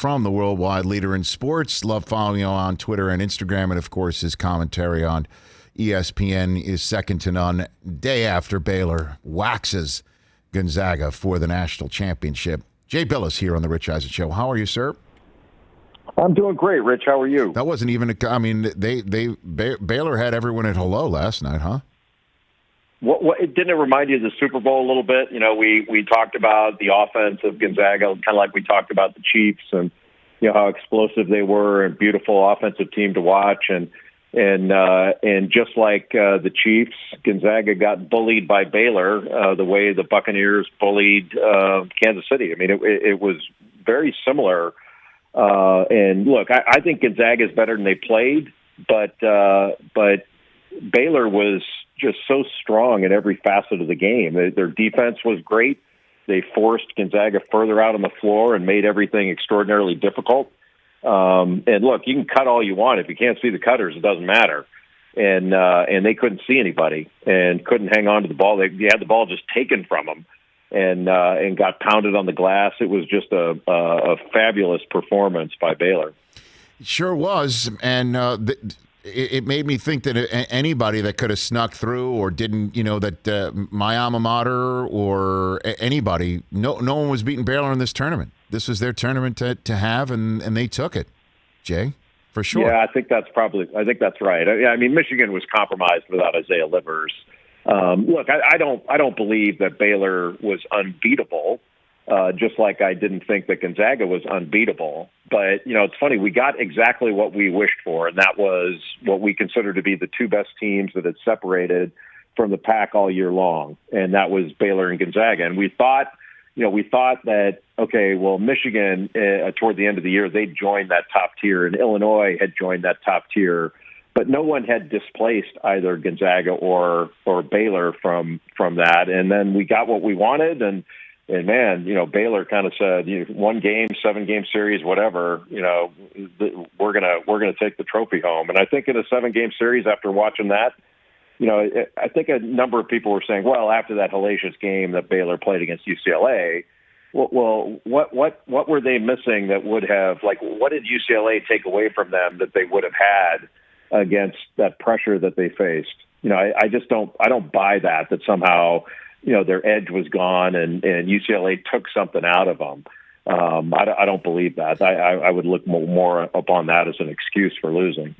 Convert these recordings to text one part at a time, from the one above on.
from the worldwide leader in sports. Love following him on Twitter and Instagram. And, of course, his commentary on ESPN is second to none. Day after Baylor waxes Gonzaga for the national championship. Jay Bilas here on the Rich Eisen Show. How are you, sir? I'm doing great, Rich. How are you? That wasn't even Baylor had everyone at hello last night, huh? Didn't it remind you of the Super Bowl a little bit? You know, we talked about the offense of Gonzaga, kind of like we talked about the Chiefs, and you know how explosive they were, and beautiful offensive team to watch, and just like the Chiefs, Gonzaga got bullied by Baylor the way the Buccaneers bullied Kansas City. I mean, it was very similar. And look, I think Gonzaga is better than they played, but Baylor was just so strong in every facet of the game. Their defense was great. They forced Gonzaga further out on the floor and made everything extraordinarily difficult. And look, you can cut all you want. If you can't see the cutters, it doesn't matter. And they couldn't see anybody and couldn't hang on to the ball. They had the ball just taken from them and got pounded on the glass. It was just a fabulous performance by Baylor. It sure was. And it made me think that anybody that could have snuck through or didn't, that my alma mater or anybody, no one was beating Baylor in this tournament. This was their tournament to have, and they took it, Jay, for sure. Yeah, I think that's right. I mean, Michigan was compromised without Isaiah Livers. Look, I don't believe that Baylor was unbeatable. Just like I didn't think that Gonzaga was unbeatable. But, it's funny, we got exactly what we wished for, and that was what we consider to be the two best teams that had separated from the pack all year long, and that was Baylor and Gonzaga. And we thought that, okay, well, Michigan, toward the end of the year, they'd joined that top tier, and Illinois had joined that top tier, but no one had displaced either Gonzaga or Baylor from that. And then we got what we wanted, and man, Baylor kind of said, 1 game, 7-game series, whatever, we're gonna take the trophy home. And I think in a 7-game series, after watching that, I think a number of people were saying, well, after that hellacious game that Baylor played against UCLA, well, what were they missing that would have, what did UCLA take away from them that they would have had against that pressure that they faced? I just don't buy that somehow, their edge was gone and UCLA took something out of them. I don't believe that. I would look more upon that as an excuse for losing.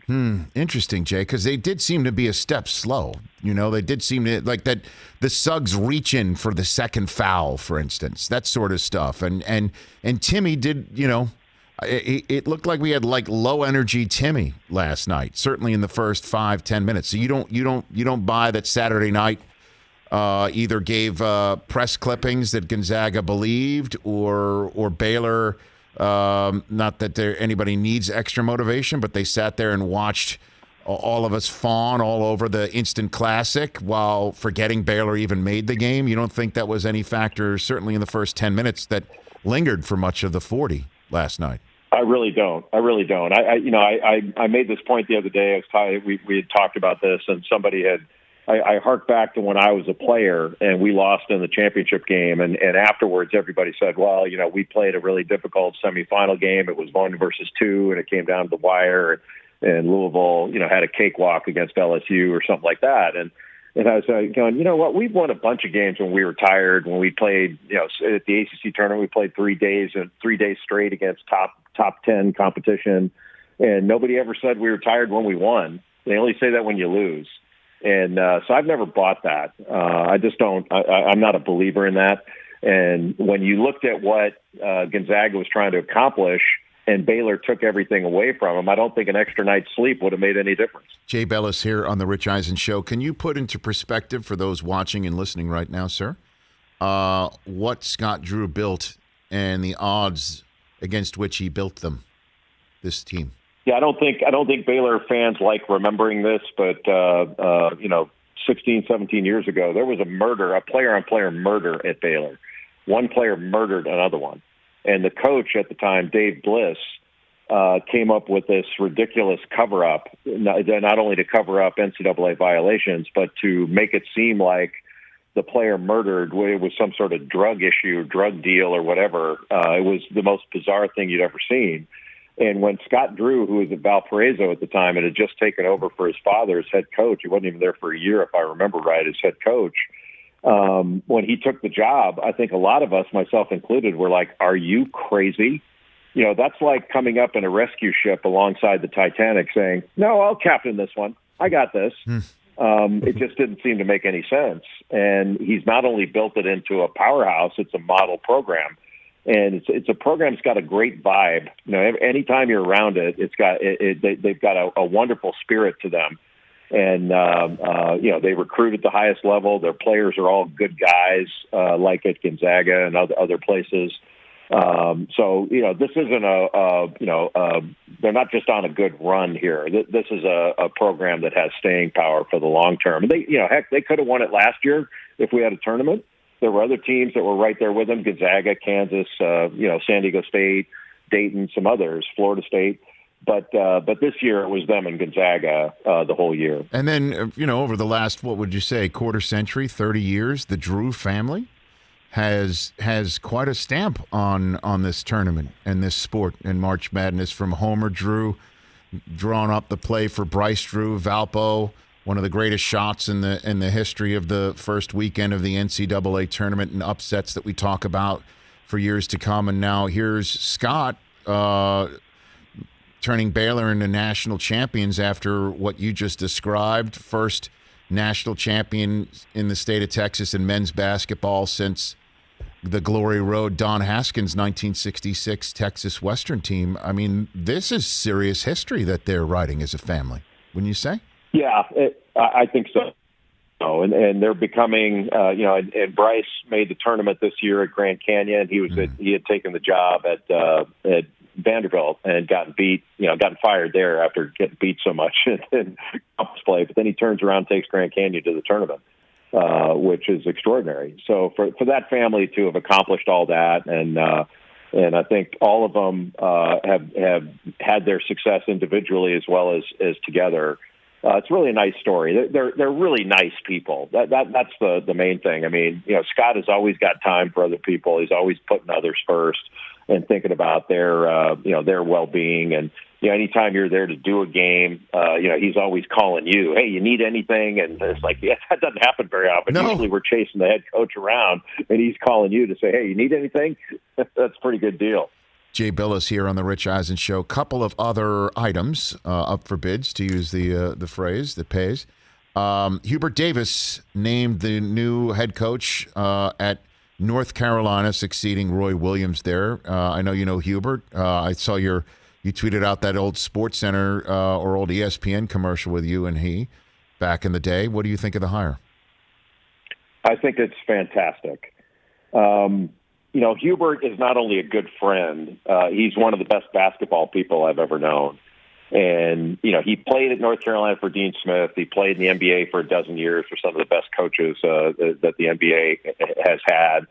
Interesting, Jay, because they did seem to be a step slow. They did seem to like that. The Suggs reach in for the second foul, for instance, that sort of stuff. And Timmy did. It looked like we had low energy Timmy last night. Certainly in the first 5-10 minutes. So you don't buy that Saturday night. Either gave press clippings that Gonzaga believed or Baylor, not that anybody needs extra motivation, but they sat there and watched all of us fawn all over the instant classic while forgetting Baylor even made the game. You don't think that was any factor, certainly in the first 10 minutes, that lingered for much of the 40 last night? I really don't. I made this point the other day. We had talked about this, and somebody had. I hark back to when I was a player and we lost in the championship game. And afterwards, everybody said, well, we played a really difficult semifinal game. It was 1 versus 2, and it came down to the wire. And Louisville, had a cakewalk against LSU or something like that. And I was going, you know what? We've won a bunch of games when we were tired. When we played, at the ACC tournament, we played 3 days straight against top 10 competition. And nobody ever said we were tired when we won. They only say that when you lose. And so I've never bought that. I just don't. I'm not a believer in that. And when you looked at what Gonzaga was trying to accomplish and Baylor took everything away from them, I don't think an extra night's sleep would have made any difference. Jay Bilas here on the Rich Eisen Show. Can you put into perspective for those watching and listening right now, sir, what Scott Drew built and the odds against which he built them, this team? Yeah, I don't think Baylor fans like remembering this, but 16, 17 years ago, there was a player-on-player murder at Baylor. One player murdered another one, and the coach at the time, Dave Bliss, came up with this ridiculous cover-up, not only to cover up NCAA violations, but to make it seem like the player murdered. It was some sort of drug issue, drug deal, or whatever. It was the most bizarre thing you'd ever seen. And when Scott Drew, who was at Valparaiso at the time and had just taken over for his father as head coach, he wasn't even there for a year, if I remember right, as head coach. When he took the job, I think a lot of us, myself included, were like, "Are you crazy?" You know, that's like coming up in a rescue ship alongside the Titanic saying, "No, I'll captain this one. I got this." It just didn't seem to make any sense. And he's not only built it into a powerhouse, it's a model program. And it's a program that's got a great vibe. You know, anytime you're around it, they've got a wonderful spirit to them. And, you know, they recruit at the highest level. Their players are all good guys, like at Gonzaga and other places. So, you know, this isn't they're not just on a good run here. This is a program that has staying power for the long term. And they could have won it last year if we had a tournament. There were other teams that were right there with them: Gonzaga, Kansas, San Diego State, Dayton, some others, Florida State. But this year it was them and Gonzaga the whole year. And then, over the last, what would you say, quarter century, 30 years, the Drew family has quite a stamp on this tournament and this sport and March Madness, from Homer Drew, drawing up the play for Bryce Drew, Valpo, one of the greatest shots in the history of the first weekend of the NCAA tournament, and upsets that we talk about for years to come. And now here's Scott turning Baylor into national champions after what you just described. First national champion in the state of Texas in men's basketball since the Glory Road, Don Haskins' 1966 Texas Western team. I mean, this is serious history that they're writing as a family, wouldn't you say? Yeah, I think so. And they're becoming, and Bryce made the tournament this year at Grand Canyon. He had taken the job at Vanderbilt and gotten fired there after getting beat so much in conference play. But then he turns around and takes Grand Canyon to the tournament, which is extraordinary. So for that family to have accomplished all that, and I think all of them have had their success individually as well as together. It's really a nice story. They're really nice people. That's the main thing. I mean, Scott has always got time for other people. He's always putting others first and thinking about their well-being. And anytime you're there to do a game, he's always calling you, "Hey, you need anything?" And it's like, yeah, that doesn't happen very often. No. Usually we're chasing the head coach around, and he's calling you to say, "Hey, you need anything?" That's a pretty good deal. Jay Bilas here on the Rich Eisen Show. Couple of other items up for bids, to use the phrase that pays. Hubert Davis named the new head coach at North Carolina, succeeding Roy Williams there. I know you know Hubert. I saw you tweeted out that old SportsCenter or old ESPN commercial with you and he back in the day. What do you think of the hire? I think it's fantastic. Hubert is not only a good friend, he's one of the best basketball people I've ever known. And, he played at North Carolina for Dean Smith. He played in the NBA for a dozen years for some of the best coaches that the NBA has had.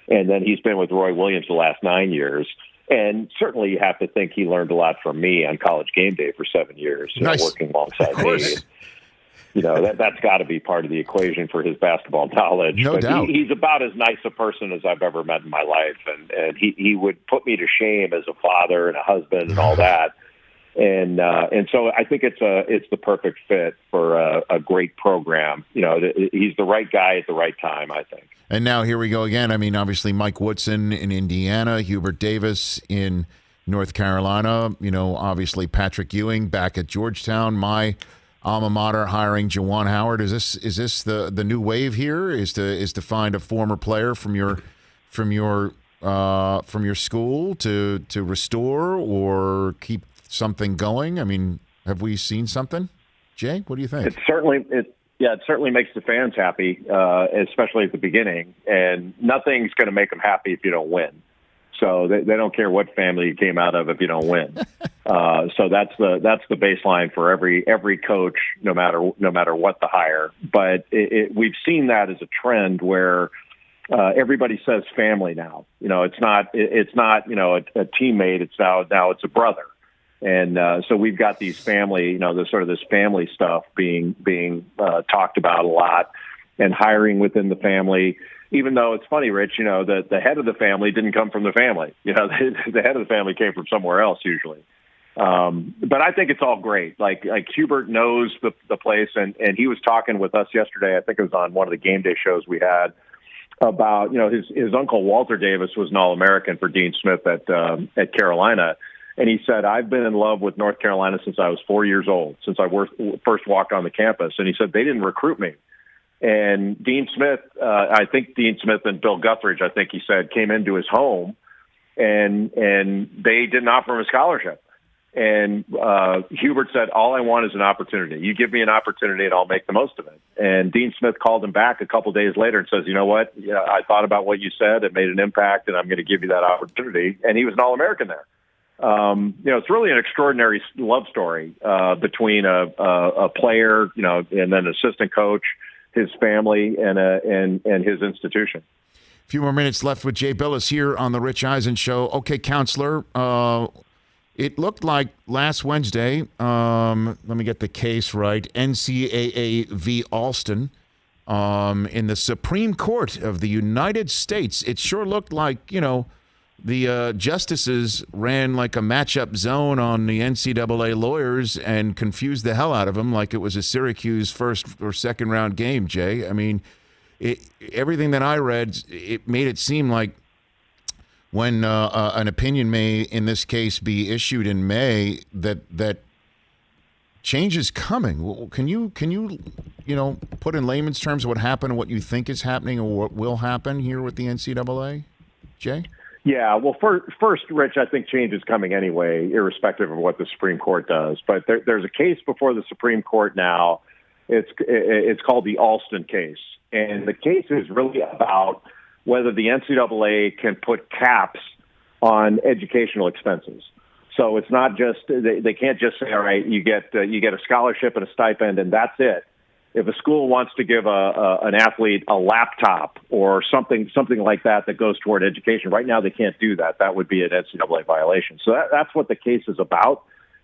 And then he's been with Roy Williams the last 9 years. And certainly you have to think he learned a lot from me on College Game Day for 7 years, nice. Working alongside me. That's got to be part of the equation for his basketball knowledge. No doubt. He's about as nice a person as I've ever met in my life. And he would put me to shame as a father and a husband and all that. And so I think it's the perfect fit for a great program. He's the right guy at the right time, I think. And now here we go again. I mean, obviously Mike Woodson in Indiana, Hubert Davis in North Carolina. Obviously Patrick Ewing back at Georgetown. My alma mater hiring Juwan Howard. Is this the new wave here? Is to find a former player from your school to restore or keep something going? I mean, have we seen something? Jay, what do you think? It certainly makes the fans happy, especially at the beginning. And nothing's going to make them happy if you don't win. So they don't care what family you came out of if you don't win. So that's the baseline for every coach, no matter what the hire. But we've seen that as a trend where everybody says family now. It's not a teammate. It's now it's a brother. And so we've got these family, this family stuff being talked about a lot. and hiring within the family. Even though it's funny, Rich, the head of the family didn't come from the family. The head of the family came from somewhere else usually. But I think it's all great. Like Hubert knows the place, and he was talking with us yesterday. I think it was on one of the game day shows we had about, his uncle Walter Davis was an All-American for Dean Smith at Carolina. And he said, I've been in love with North Carolina since I was 4 years old, since I first walked on the campus. And he said, they didn't recruit me. And Dean Smith, I think Dean Smith and Bill Guthridge, I think he said, came into his home and they didn't offer him a scholarship. And Hubert said, all I want is an opportunity. You give me an opportunity and I'll make the most of it. And Dean Smith called him back a couple days later and says, you know what? Yeah, I thought about what you said. It made an impact and I'm going to give you that opportunity. And he was an All-American there. It's really an extraordinary love story between a player, and then an assistant coach, his family, and his institution. A few more minutes left with Jay Bilas here on the Rich Eisen Show. Okay, counselor, it looked like last Wednesday, let me get the case right, NCAA v. Alston in the Supreme Court of the United States. It sure looked like, the justices ran like a matchup zone on the NCAA lawyers and confused the hell out of them like it was a Syracuse first or second round game, Jay. I mean, everything that I read, it made it seem like when an opinion may, in this case, be issued in May, that change is coming. Can you put in layman's terms what happened and what you think is happening or what will happen here with the NCAA, Jay? Yeah, well, first, Rich, I think change is coming anyway, irrespective of what the Supreme Court does. But there's a case before the Supreme Court now. It's called the Alston case. And the case is really about whether the NCAA can put caps on educational expenses. So it's not just they can't just say, all right, you get a scholarship and a stipend, and that's it. If a school wants to give an athlete a laptop or something like that goes toward education, right now they can't do that. That would be an NCAA violation. So that's what the case is about.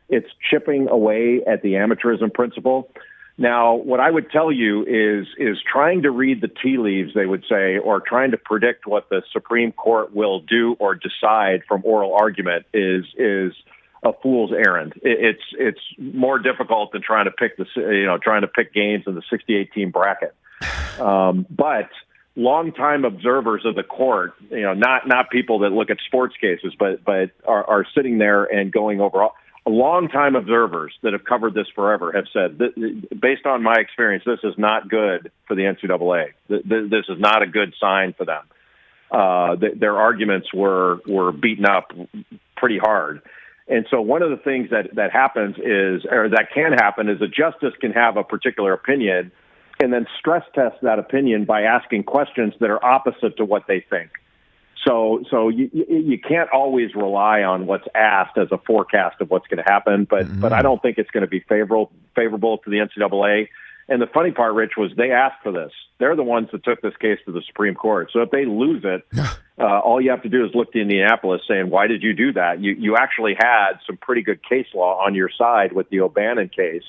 It's chipping away at the amateurism principle. Now, what I would tell you is trying to read the tea leaves, they would say, or trying to predict what the Supreme Court will do or decide from oral argument is a fool's errand. It's more difficult than trying to pick games in the 68-team bracket. But longtime observers of the court, not people that look at sports cases, but are sitting there and going over. Longtime observers that have covered this forever have said, based on my experience, this is not good for the NCAA. This is not a good sign for them. Their arguments were beaten up pretty hard. And so one of the things that happens that can happen is a justice can have a particular opinion and then stress test that opinion by asking questions that are opposite to what they think. So you can't always rely on what's asked as a forecast of what's going to happen, but I don't think it's going to be favorable to the NCAA. And the funny part, Rich, was they asked for this. They're the ones that took this case to the Supreme Court. So if they lose it, all you have to do is look to Indianapolis saying, why did you do that? You actually had some pretty good case law on your side with the O'Bannon case.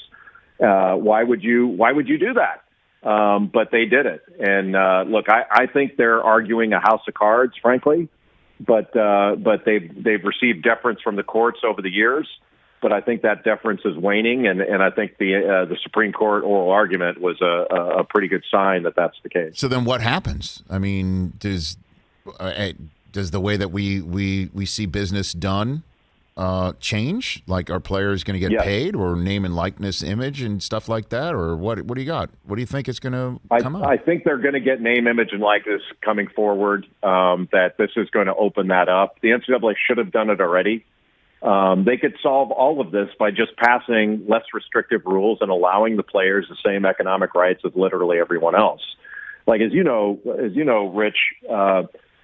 Why would you do that? But they did it. And look, I think they're arguing a house of cards, frankly, but they've received deference from the courts over the years. But I think that deference is waning, and I think the Supreme Court oral argument was a pretty good sign that that's the case. So then what happens? I mean, does the way that we see business done change? Like, are players going to get paid, or name and likeness image and stuff like that? Or what do you got? What do you think is going to come up? I think they're going to get name, image, and likeness coming forward, that this is going to open that up. The NCAA should have done it already. They could solve all of this by just passing less restrictive rules and allowing the players the same economic rights as literally everyone else. Like, as you know, Rich,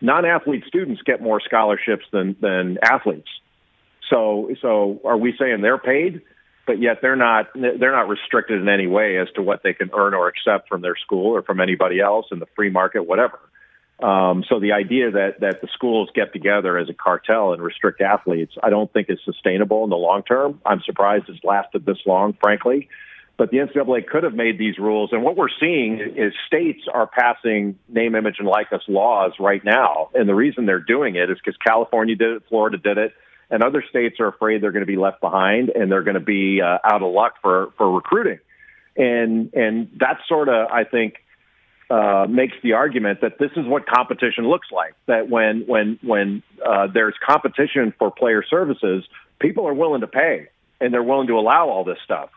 non-athlete students get more scholarships than athletes. So are we saying they're paid, but yet they're not restricted in any way as to what they can earn or accept from their school or from anybody else in the free market, whatever. So the idea that the schools get together as a cartel and restrict athletes, I don't think is sustainable in the long term. I'm surprised it's lasted this long, frankly. But the NCAA could have made these rules. And what we're seeing is states are passing name, image, and likeness laws right now. And the reason they're doing it is because California did it, Florida did it, and other states are afraid they're going to be left behind and they're going to be out of luck for recruiting. And that sort of, I think, makes the argument that this is what competition looks like, that when there's competition for player services, people are willing to pay and they're willing to allow all this stuff.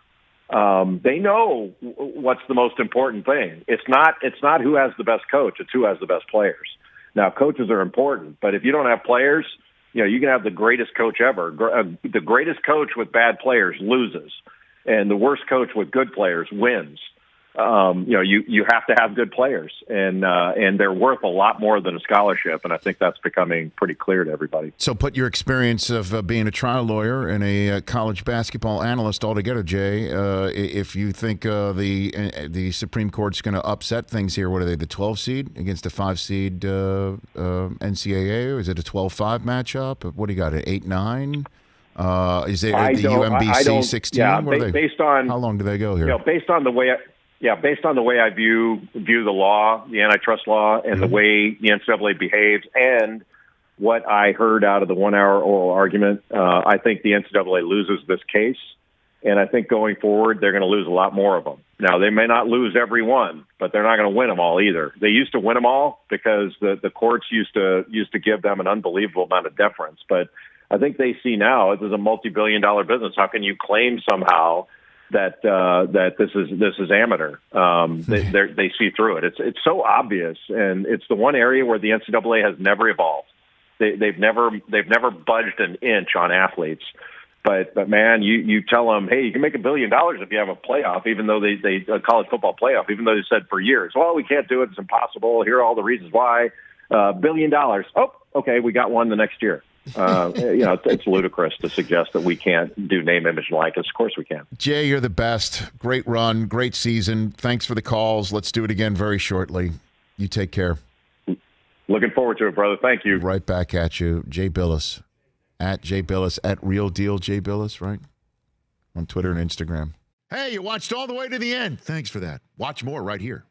They know what's the most important thing. It's not who has the best coach. It's who has the best players. Now, coaches are important, but if you don't have players, you can have the greatest coach ever. The greatest coach with bad players loses, and the worst coach with good players wins. You have to have good players, and they're worth a lot more than a scholarship, and I think that's becoming pretty clear to everybody. So put your experience of being a trial lawyer and a college basketball analyst all together, Jay. If you think the Supreme Court's going to upset things here, what are they, the 12 seed against a 5 seed NCAA, or is it a 12-5 matchup? What do you got, an 8-9? Is it the UMBC 16? Yeah, based on how long do they go here? Based on the way I view the law, the antitrust law, and the way the NCAA behaves, and what I heard out of the 1-hour oral argument, I think the NCAA loses this case, and I think going forward they're going to lose a lot more of them. Now, they may not lose every one, but they're not going to win them all either. They used to win them all because the courts used to give them an unbelievable amount of deference, but I think they see now this is a multi-billion-dollar business. How can you claim somehow that this is amateur? They see through it. It's so obvious, and it's the one area where the NCAA has never evolved. They've never budged an inch on athletes. But man, you tell them, hey, you can make $1 billion if you have a playoff, even though they a college football playoff, even though they said for years, well, we can't do it, it's impossible. Here are all the reasons why. $1 billion. Oh, okay, we got one the next year. It's ludicrous to suggest that we can't do name, image, and likeness. Of course we can. Jay, you're the best. Great run, great season. Thanks for the calls. Let's do it again very shortly. You take care. Looking forward to it, brother. Thank you. Right back at you. Jay Bilas, at Jay Bilas, at Real Deal Jay Bilas, right? On Twitter and Instagram. Hey, you watched all the way to the end. Thanks for that. Watch more right here.